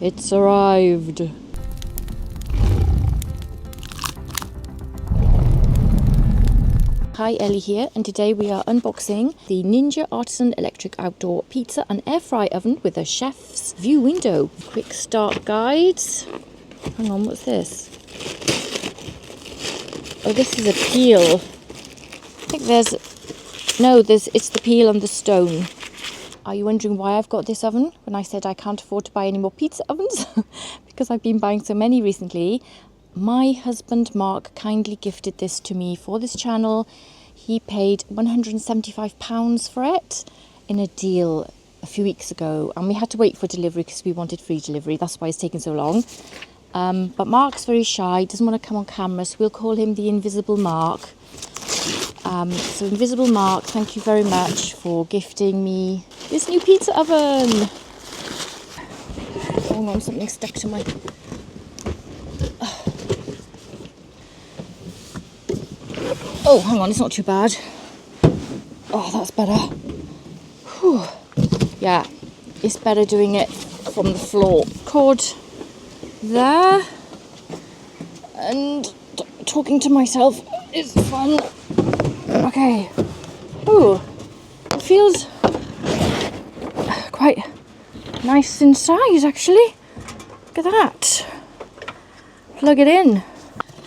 It's arrived. Hi, Ellie here, and today we are unboxing the Ninja Artisan Electric Outdoor Pizza and Air Fry Oven with a chef's view window. Quick start guides. Hang on, what's this? Oh, this is a peel. I think it's the peel and the stone. Are you wondering why I've got this oven when I said I can't afford to buy any more pizza ovens? Because I've been buying so many recently. My husband Mark kindly gifted this to me for this channel. He paid £175 for it in a deal a few weeks ago, and we had to wait for delivery because we wanted free delivery. That's why it's taken so long. But Mark's very shy, doesn't want to come on camera, so we'll call him the Invisible Mark. So Invisible Mark, thank you very much for gifting me this new pizza oven. Hang on, something stuck to my... Oh, hang on, it's not too bad. Oh, that's better. Whew. Yeah, it's better doing it from the floor. Cord there. And talking to myself is fun. Okay. Ooh, it feels quite nice inside, actually. Look at that. Plug it in.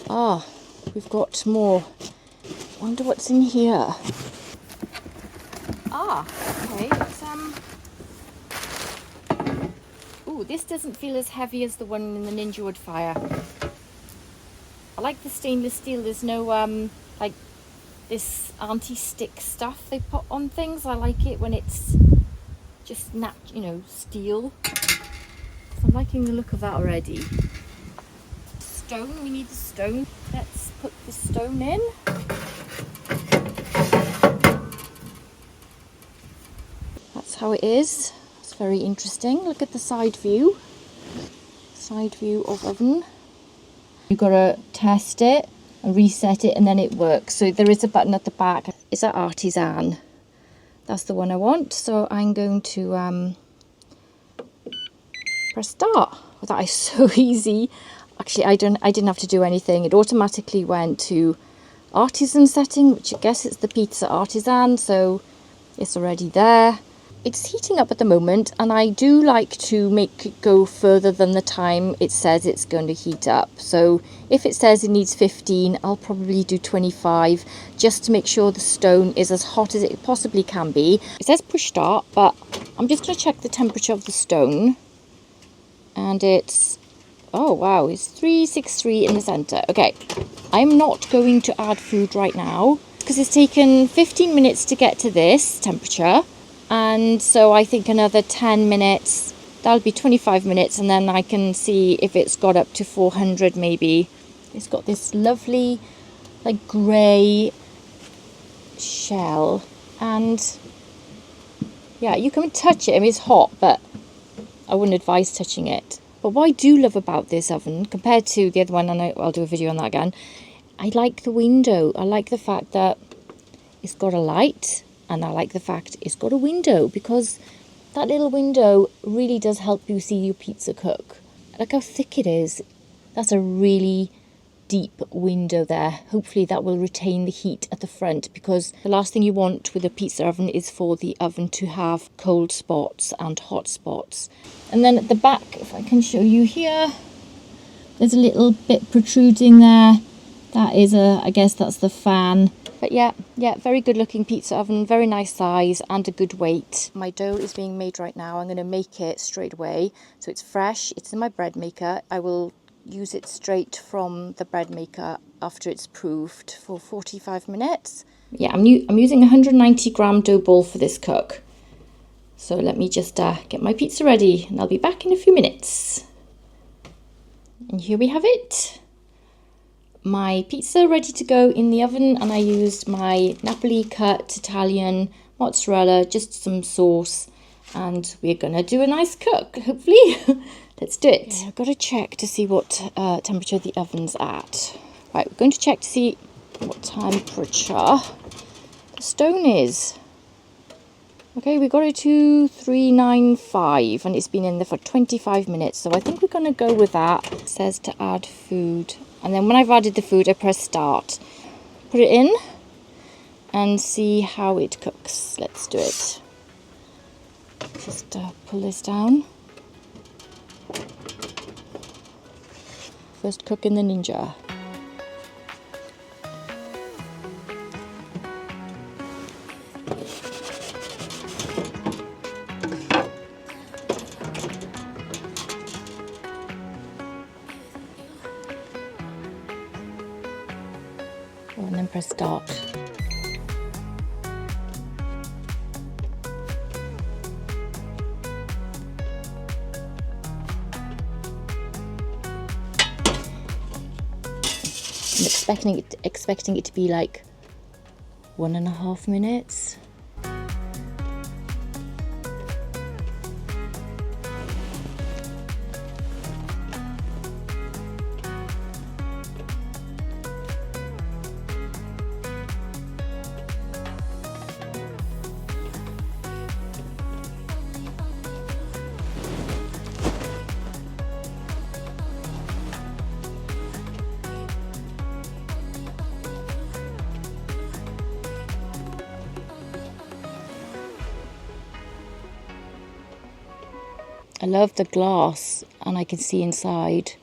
Ah, we've got more. Wonder what's in here. Ah, okay. It's Ooh, this doesn't feel as heavy as the one in the Ninja wood fire. I like the stainless steel. There's no like this anti-stick stuff they put on things. I like it when it's just steel. So I'm liking the look of that already. Stone, we need the stone. Let's put the stone in. That's how it is. It's very interesting. Look at the side view. Side view of oven. You've got to test it and reset it and then it works. So there is a button at the back. It's an Artisan. That's the one I want. So I'm going to press start. Oh, that is so easy. Actually, I didn't have to do anything. It automatically went to Artisan setting, which I guess it's the Pizza Artisan. So it's already there. It's heating up at the moment, and I do like to make it go further than the time it says it's going to heat up. So if it says it needs 15, I'll probably do 25, just to make sure the stone is as hot as it possibly can be. It says push start, but I'm just going to check the temperature of the stone. And it's, oh wow, it's 363 in the center. Okay, I'm not going to add food right now, because it's taken 15 minutes to get to this temperature. And so I think another 10 minutes, that'll be 25 minutes, and then I can see if it's got up to 400 maybe. It's got this lovely like grey shell, and yeah, you can touch it. I mean, it's hot, but I wouldn't advise touching it. But what I do love about this oven compared to the other one, and I'll do a video on that again, I like the window. I like the fact that it's got a light. And I like the fact it's got a window, because that little window really does help you see your pizza cook. Look how thick it is. That's a really deep window there. Hopefully that will retain the heat at the front, because the last thing you want with a pizza oven is for the oven to have cold spots and hot spots. And then at the back, if I can show you here, there's a little bit protruding there. That is I guess that's the fan. But yeah, very good looking pizza oven, very nice size and a good weight. My dough is being made right now. I'm going to make it straight away. So it's fresh, it's in my bread maker. I will use it straight from the bread maker after it's proofed for 45 minutes. Yeah, I'm using a 190 gram dough ball for this cook. So let me just get my pizza ready, and I'll be back in a few minutes. And here we have it. My pizza ready to go in the oven, and I used my Napoli cut Italian mozzarella, just some sauce, and we're gonna do a nice cook, hopefully. Let's do it. Okay, I've got to check to see what temperature the oven's at. Right, we're going to check to see what temperature the stone is. Okay, we got it to 395 and it's been in there for 25 minutes. So I think we're going to go with that. It says to add food. And then when I've added the food, I press start. Put it in and see how it cooks. Let's do it. Just pull this down. First cook in the Ninja. And then press start. I'm expecting it to be like 1.5 minutes. I love the glass and I can see inside.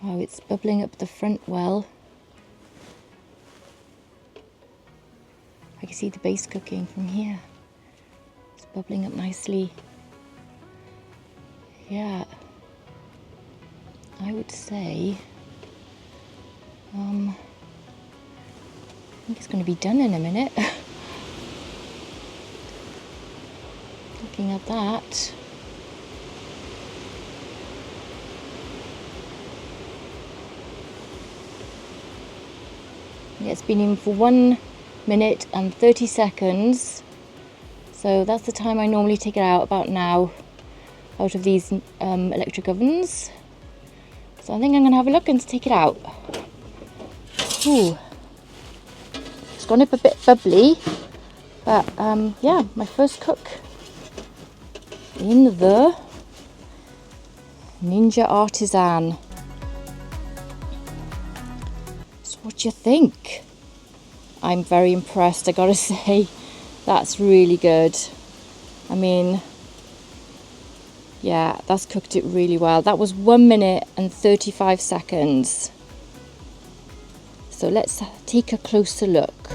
Wow, it's bubbling up the front well. I can see the base cooking from here. It's bubbling up nicely. Yeah, I would say I think it's going to be done in a minute. Looking at that. Yeah, it's been in for 1 minute and 30 seconds. So that's the time I normally take it out, about now, out of these electric ovens. So I think I'm going to have a look and take it out. Ooh. It's gone up a bit bubbly. But yeah, my first cook in the Ninja Artisan. So what do you think? I'm very impressed, I gotta say. That's really good. I mean, yeah, that's cooked it really well. That was 1 minute and 35 seconds. So let's take a closer look.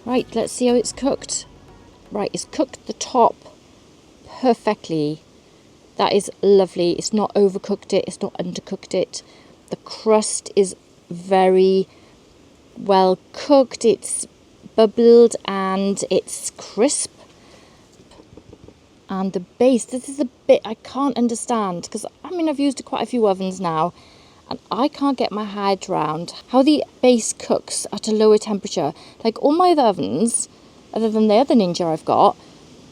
Right, let's see how it's cooked. Right, it's cooked the top perfectly. That is lovely. It's not overcooked it, it's not undercooked it. The crust is very well cooked. It's bubbled and it's crisp. And the base, this is a bit I can't understand, because I mean I've used quite a few ovens now and I can't get my head around how the base cooks at a lower temperature. Like all my other ovens, other than the other Ninja I've got,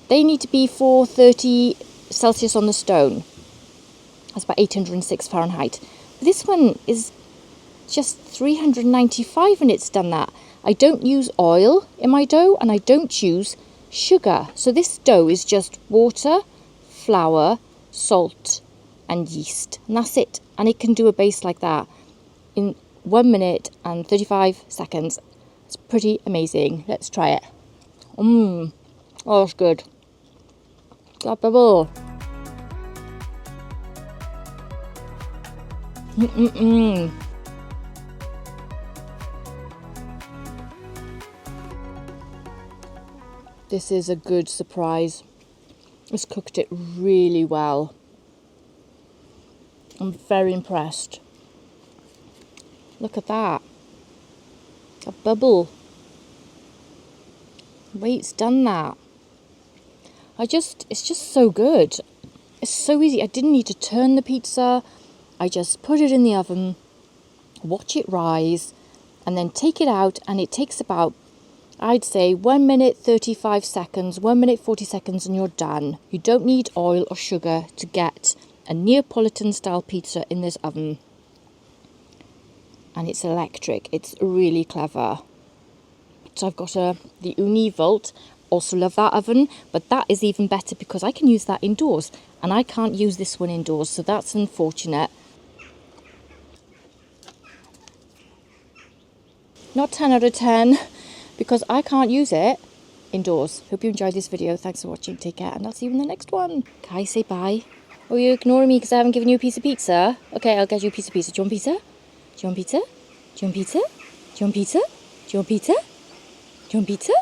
they need to be 430 Celsius on the stone. That's about 806 Fahrenheit. This one is just 395 and it's done that. I don't use oil in my dough and I don't use sugar. So this dough is just water, flour, salt and yeast. And that's it. And it can do a base like that in 1 minute and 35 seconds. It's pretty amazing. Let's try it. Oh, it's good. That bubble. This is a good surprise. It's cooked it really well. I'm very impressed. Look at that. A bubble. The way it's done that. It's just so good. It's so easy. I didn't need to turn the pizza. I just put it in the oven, watch it rise, and then take it out, and it takes about, I'd say, 1 minute 35 seconds, 1 minute 40 seconds, and you're done. You don't need oil or sugar to get a Neapolitan style pizza in this oven. And it's electric. It's really clever. So I've got the Ooni Volt. Also love that oven, but that is even better because I can use that indoors, and I can't use this one indoors, so that's unfortunate. Not 10 out of 10 because I can't use it indoors. Hope you enjoyed this video. Thanks for watching. Take care, and I'll see you in the next one. Kai, say bye. Oh, you're ignoring me because I haven't given you a piece of pizza? Okay, I'll get you a piece of pizza. Do you want pizza? Do you want pizza? Do you want pizza? Do you want pizza? Do you want pizza? Do you want pizza?